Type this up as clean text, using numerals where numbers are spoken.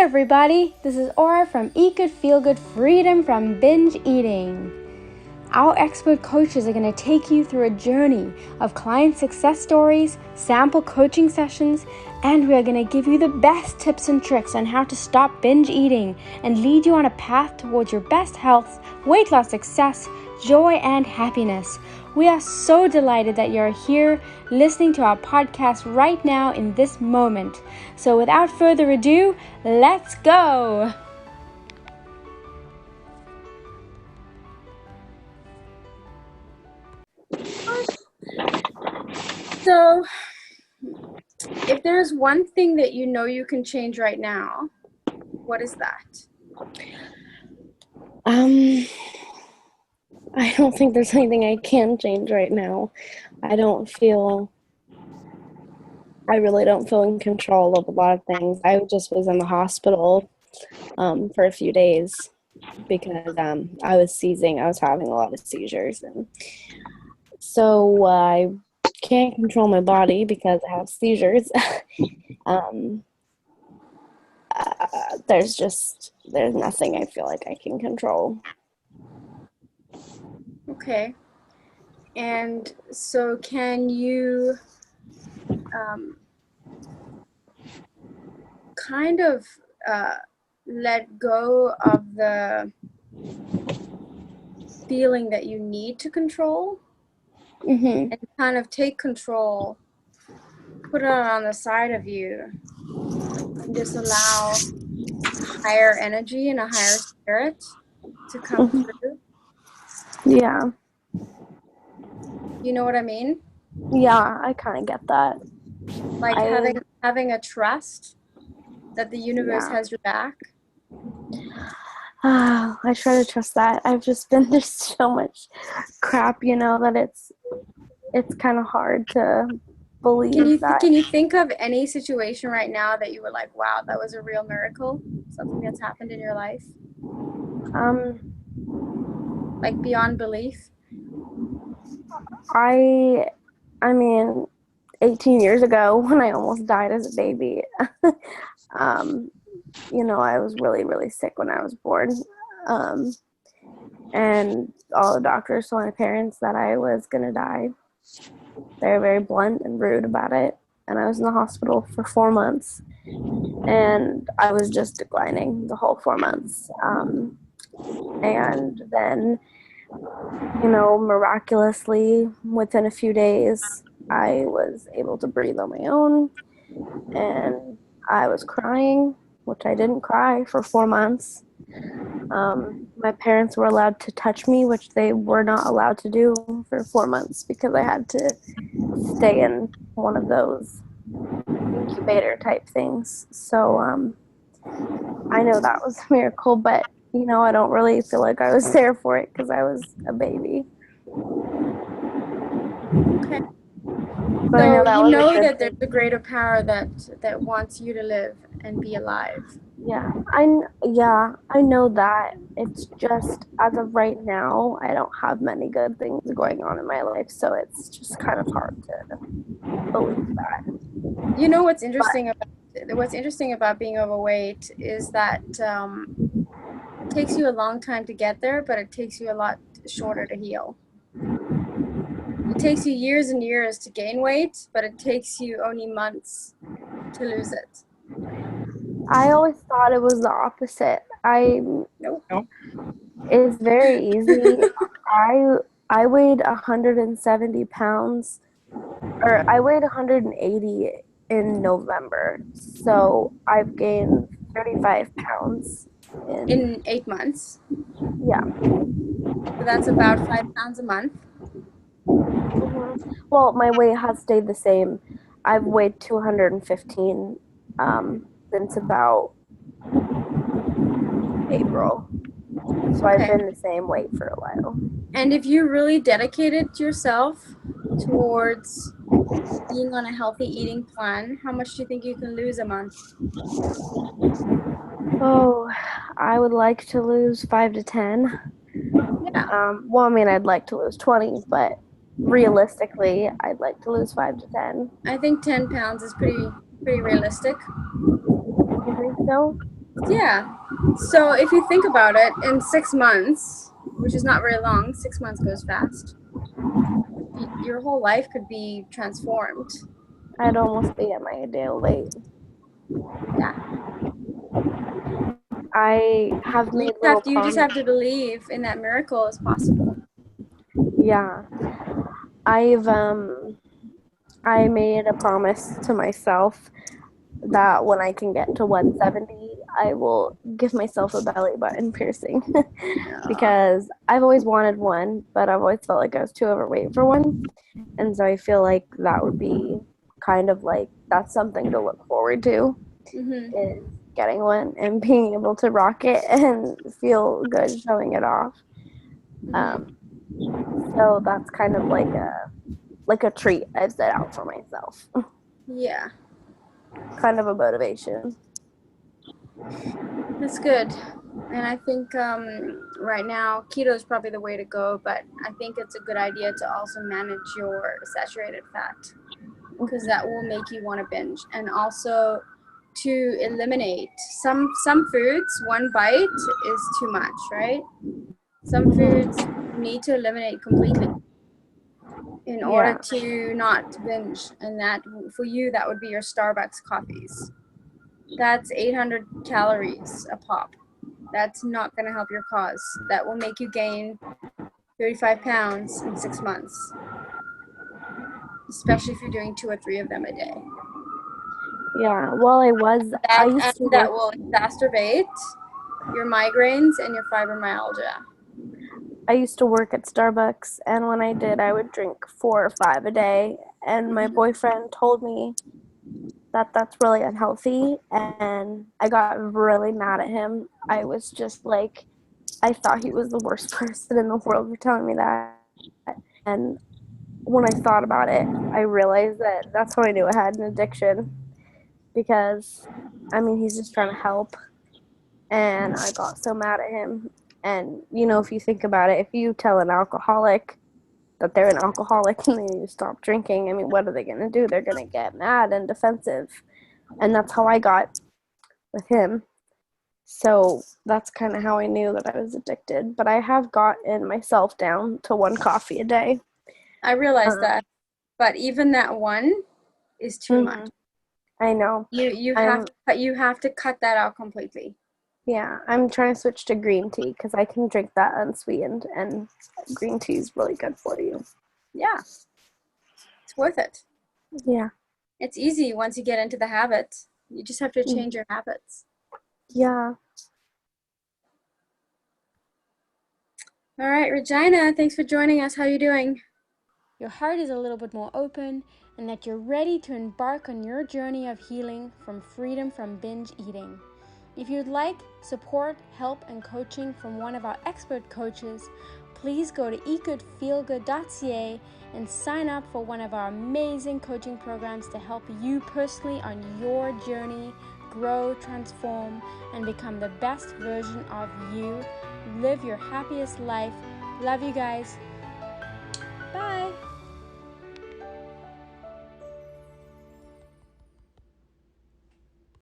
everybody, this is Aura from Eat Good Feel Good Freedom from Binge Eating. Our expert coaches are going to take you through a journey of client success stories, sample coaching sessions, and we are going to give you the best tips and tricks on how to stop binge eating and lead you on a path towards your best health, weight loss success, joy, and happiness. We are so delighted that you're here listening to our podcast right now in this moment. So without further ado, let's go! So, if there's one thing that you know you can change right now, what is that? I don't think there's anything I can change right now. I really don't feel in control of a lot of things. I just was in the hospital for a few days because I was having a lot of seizures, and so I can't control my body because I have seizures. There's nothing I feel like I can control. Okay. And so can you kind of let go of the feeling that you need to control and kind of take control, put it on the side of you, and just allow higher energy and a higher spirit to come through? Yeah. You know what I mean? Yeah, I kind of get that. Like having a trust that the universe has your back. I try to trust that. I've just been through so much crap, that it's kind of hard to believe that. Can you think of any situation right now that you were like, wow, that was a real miracle? Something that's happened in your life? Like beyond belief? I mean, 18 years ago when I almost died as a baby, I was really, really sick when I was born. And all the doctors told my parents that I was going to die. They were very blunt and rude about it. And I was in the hospital for 4 months. And I was just declining the whole 4 months. And then, miraculously, within a few days, I was able to breathe on my own. And I was crying, which I didn't cry for 4 months. My parents were allowed to touch me, which they were not allowed to do for 4 months because I had to stay in one of those incubator type things. So I know that was a miracle, but I don't really feel like I was there for it because I was a baby. Okay. But so I know that there's a greater power that wants you to live and be alive. Yeah, I know that. It's just, as of right now, I don't have many good things going on in my life, so it's just kind of hard to believe that. You know what's interesting about being overweight is that it takes you a long time to get there, but it takes you a lot shorter to heal. It takes you years and years to gain weight, but it takes you only months to lose it. I always thought it was the opposite. Nope. It's very easy. I weighed 170 pounds, or I weighed 180 in November. So I've gained 35 pounds in 8 months. Yeah. So that's about 5 pounds a month. Well, my weight has stayed the same. I've weighed 215 since about April. So I've been the same weight for a while. And if you really dedicated yourself towards being on a healthy eating plan, how much do you think you can lose a month? Oh, I would like to lose 5 to 10. Yeah. I'd like to lose 20, but realistically, I'd like to lose 5 to 10. I think 10 pounds is pretty realistic. You think so? Yeah. So if you think about it, in 6 months, which is not very long, 6 months goes fast, your whole life could be transformed. I'd almost be at my ideal weight. Yeah. I have made little You just have promises. to believe in that miracle is possible. Yeah. I've I made a promise to myself that when I can get to 170, I will give myself a belly button piercing because I've always wanted one, but I've always felt like I was too overweight for one. And so I feel like that would be kind of like that's something to look forward to Mm-hmm. is getting one and being able to rock it and feel good showing it off. Mm-hmm. Um, so that's kind of like a treat I've set out for myself. Yeah, Kind of a motivation. that's good. And I think right now keto is probably the way to go, but I think it's a good idea to also manage your saturated fat because that will make you want to binge. And also to eliminate some foods, one bite is too much, right? Some foods Mm-hmm. you need to eliminate completely in order Yeah. to not binge. And that for you, that would be your Starbucks coffees. That's 800 calories a pop. That's not going to help your cause. That will make you gain 35 pounds in 6 months, especially if you're doing 2 or 3 of them a day. Yeah. Well, I used to That work, will exacerbate your migraines and your fibromyalgia. I used to work at Starbucks, and when I did, I would drink 4 or 5 a day. And my boyfriend told me that that's really unhealthy, and I got really mad at him. I was just like, I thought he was the worst person in the world for telling me that. And when I thought about it, I realized that that's when I knew I had an addiction because, I mean, he's just trying to help. And I got so mad at him. And, you know, if you think about it, if you tell an alcoholic that they're an alcoholic and they stop drinking, I mean, what are they going to do? They're going to get mad and defensive. And that's how I got with him. So that's kind of how I knew that I was addicted. But I have gotten myself down to one coffee a day. I realize Um, that, but even that one is too much. mhm, I know. I'm You have to cut that out completely. Yeah, I'm trying to switch to green tea because I can drink that unsweetened, and green tea is really good for you. Yeah, it's worth it. Yeah. It's easy once you get into the habit. You just have to change Mhm. your habits. Yeah. All right, Regina, thanks for joining us. How are you doing? Your heart is a little bit more open and that you're ready to embark on your journey of healing from freedom from binge eating. If you'd like support, help, and coaching from one of our expert coaches, please go to eatgoodfeelgood.ca and sign up for one of our amazing coaching programs to help you personally on your journey, grow, transform, and become the best version of you. Live your happiest life. Love you guys.